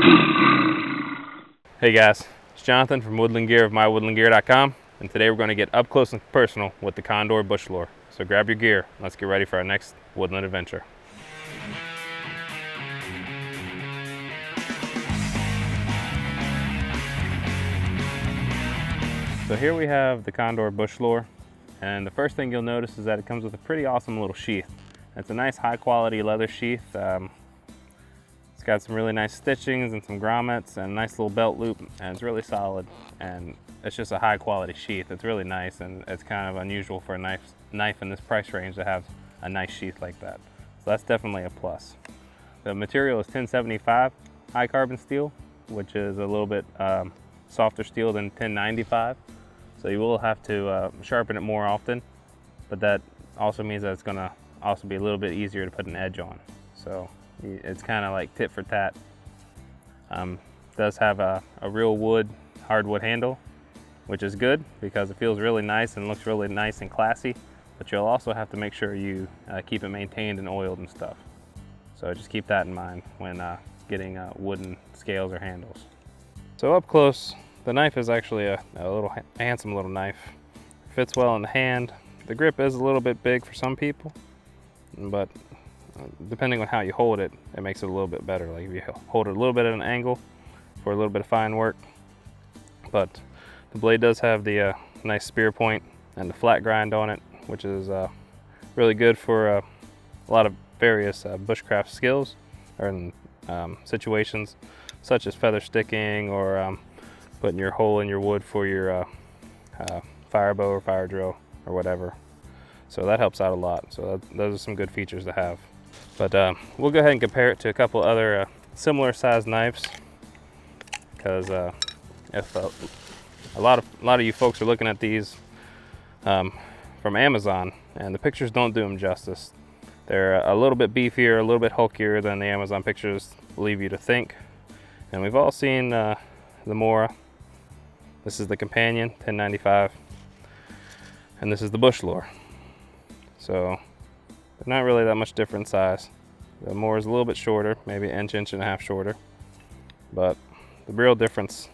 Hey guys, it's Jonathan from Woodland Gear of mywoodlandgear.com, and today we're going to get up close and personal with the Condor Bushlore. So grab your gear, let's get ready for our next woodland adventure. So here we have the Condor Bushlore, and the first thing you'll notice is that it comes with a pretty awesome little sheath. It's a nice high quality leather sheath. It's got some really nice stitchings and some grommets and a nice little belt loop, and it's really solid, and it's just a high quality sheath. It's really nice, and it's kind of unusual for a knife in this price range to have a nice sheath like that. So that's definitely a plus. The material is 1075 high carbon steel, which is a little bit softer steel than 1095. So you will have to sharpen it more often, but that also means that it's gonna also be a little bit easier to put an edge on. So it's kind of like tit for tat. Does have a real wood, hardwood handle, which is good because it feels really nice and looks really nice and classy, but you'll also have to make sure you keep it maintained and oiled and stuff. So just keep that in mind when getting wooden scales or handles. So up close, the knife is actually a handsome little knife. Fits well in the hand. The grip is a little bit big for some people, but depending on how you hold it, it makes it a little bit better. Like if you hold it a little bit at an angle for a little bit of fine work. But the blade does have the nice spear point and the flat grind on it, which is really good for a lot of various bushcraft skills or in situations such as feather sticking or putting your hole in your wood for your fire bow or fire drill or whatever. So that helps out a lot. So those are some good features to have. But we'll go ahead and compare it to a couple other similar sized knives, because if a lot of you folks are looking at these from Amazon, and the pictures don't do them justice. They're a little bit beefier, a little bit hulkier than the Amazon pictures leave you to think. And we've all seen the Mora. This is the companion, 1095, and this is the Bushlore. So they're not really that much different in size. The Mora is a little bit shorter, maybe an inch and a half shorter, but the real difference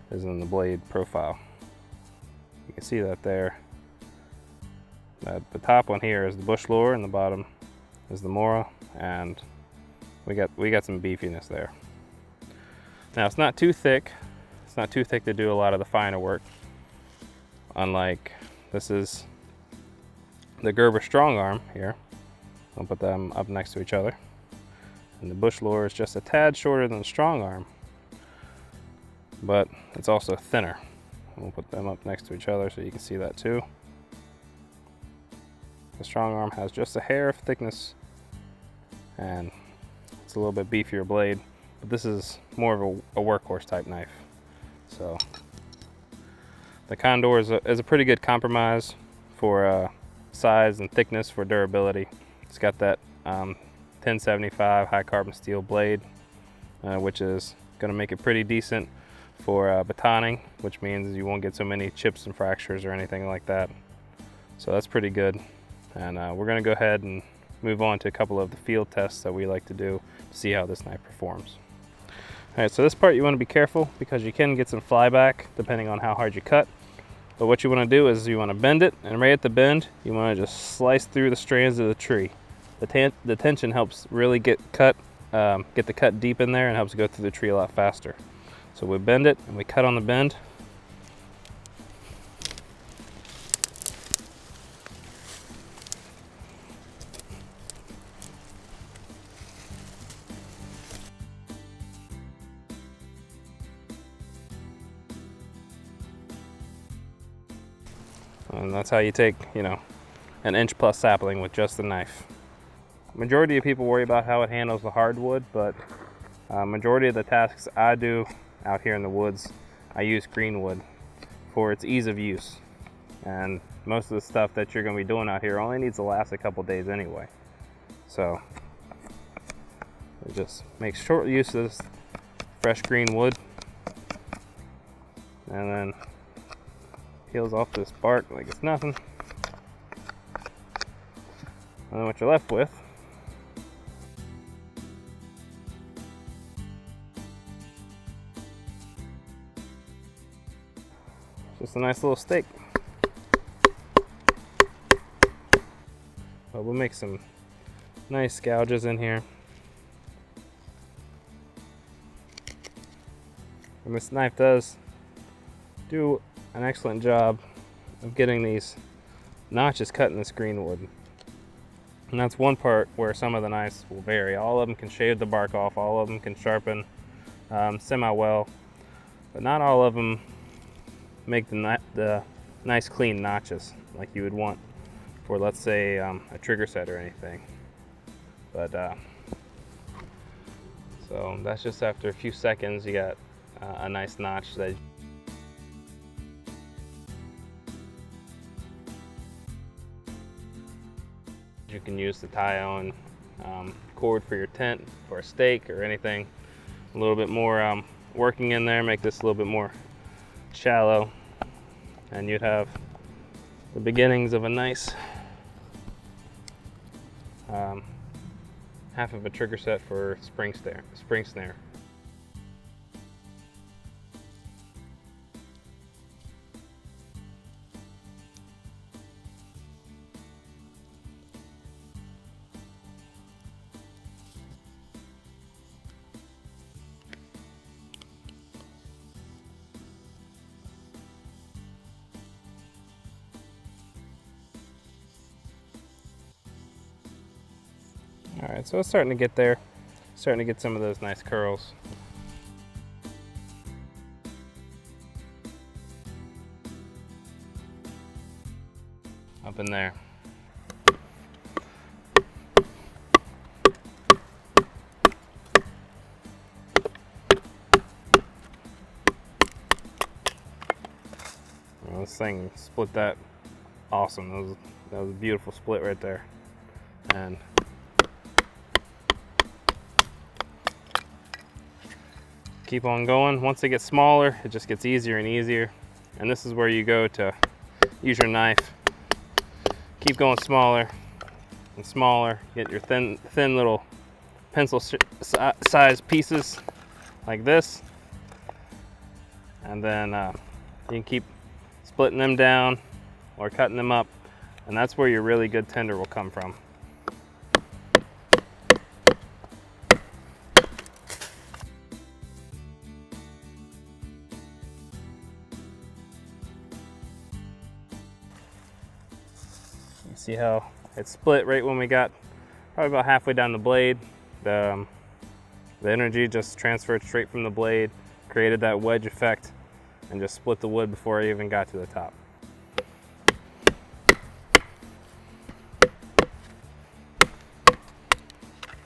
is in the blade profile. You can see that there. The top one here is the Bushlore, and the bottom is the Mora, and we got some beefiness there. Now it's not too thick. It's not too thick to do a lot of the finer work. Unlike this is the Gerber Strong Arm here. I'll put them up next to each other. And the Bushlore is just a tad shorter than the Strong Arm, but it's also thinner. We'll put them up next to each other so you can see that too. The Strong Arm has just a hair of thickness, and it's a little bit beefier blade, but this is more of a workhorse type knife. So the Condor is a pretty good compromise for size and thickness for durability. It's got that 1075 high carbon steel blade, which is going to make it pretty decent for batoning, which means you won't get so many chips and fractures or anything like that. So that's pretty good. And we're going to go ahead and move on to a couple of the field tests that we like to do to see how this knife performs. All right, so this part you want to be careful because you can get some flyback depending on how hard you cut. But what you want to do is you want to bend it, and right at the bend, you want to just slice through the strands of the tree. The tension helps really get the cut deep in there and helps go through the tree a lot faster. So we bend it and we cut on the bend. And that's how you take, an inch plus sapling with just the knife. Majority of people worry about how it handles the hardwood, but majority of the tasks I do out here in the woods, I use green wood for its ease of use. And most of the stuff that you're going to be doing out here only needs to last a couple days anyway. So just make short use of this fresh green wood, and then peels off this bark like it's nothing. And then what you're left with Just a nice little steak. But we'll make some nice gouges in here. And this knife does do an excellent job of getting these notches cut in this green wood. And that's one part where some of the knives will vary. All of them can shave the bark off, all of them can sharpen semi-well, but not all of them make the nice clean notches like you would want for, let's say, a trigger set or anything. But so that's just after a few seconds you got a nice notch that you can use to tie on cord for your tent, for a stake or anything. A little bit more working in there, make this a little bit more shallow, and you'd have the beginnings of a nice half of a trigger set for spring snare. All right, so it's starting to get there. Starting to get some of those nice curls. Up in there. Well, this thing split that awesome. That was a beautiful split right there. And keep on going. Once it gets smaller, it just gets easier and easier. And this is where you go to use your knife. Keep going smaller and smaller. Get your thin little pencil size pieces like this. And then you can keep splitting them down or cutting them up. And that's where your really good tender will come from. You see how it split right when we got probably about halfway down the blade. The energy just transferred straight from the blade, created that wedge effect, and just split the wood before I even got to the top.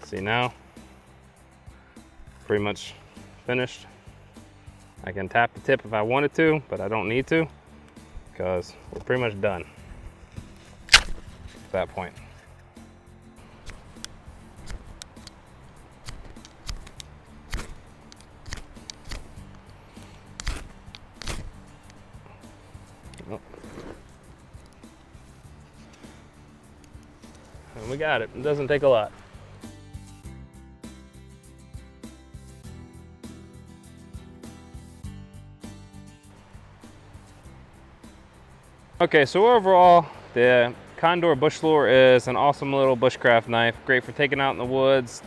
See now, pretty much finished. I can tap the tip if I wanted to, but I don't need to because we're pretty much done at that point. Oh. And we got it. It doesn't take a lot. Okay, so overall, the Condore Bushlore is an awesome little bushcraft knife. Great for taking out in the woods,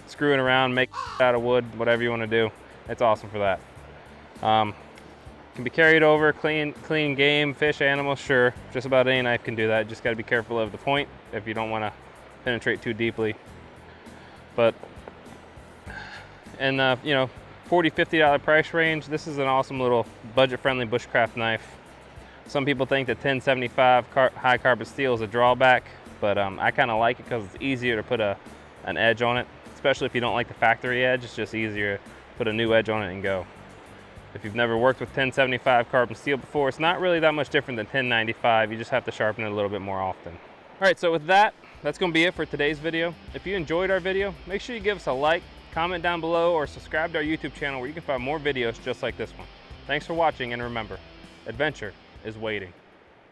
screwing around, making out of wood, whatever you want to do. It's awesome for that. Can be carried over, clean game, fish, animals, sure. Just about any knife can do that. Just got to be careful of the point if you don't want to penetrate too deeply. But in you know, $40, $50 price range, this is an awesome little budget-friendly bushcraft knife. Some people think that 1075 high carbon steel is a drawback, but I kind of like it because it's easier to put an edge on it, especially if you don't like the factory edge. It's just easier to put a new edge on it and go. If you've never worked with 1075 carbon steel before, it's not really that much different than 1095. You just have to sharpen it a little bit more often. All right, so with that, that's going to be it for today's video. If you enjoyed our video, make sure you give us a like, comment down below, or subscribe to our YouTube channel where you can find more videos just like this one. Thanks for watching, and remember, adventure is waiting.